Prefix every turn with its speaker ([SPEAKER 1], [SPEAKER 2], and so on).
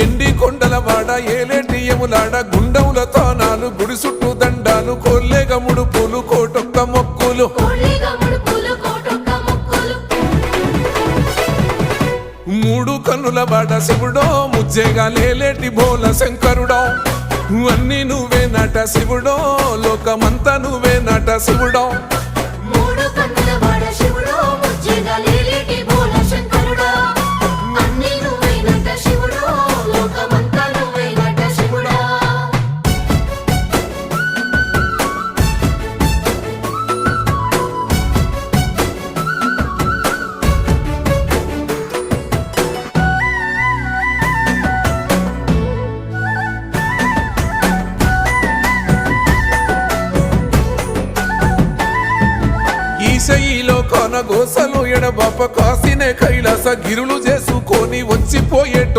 [SPEAKER 1] ఎండి కొండల వాడ ఏలేటియములాడ గుండముల తానాలు గుడి చుట్టూ దండాలు కోల్లేగ ముడుపులు కోటొక్క మొక్కులు మూడు కన్నుల వాడ శివుడో ముజ్జేగా లేలేటి బోల శంకరుడో అన్ని నువ్వే నట శివుడో లోకమంతా నువ్వే నట శివుడో ఈశయిలో కొన గోసలు ఎడబాప కాసినే కైలాస గిరులు చేసుకొని వచ్చిపోయేటో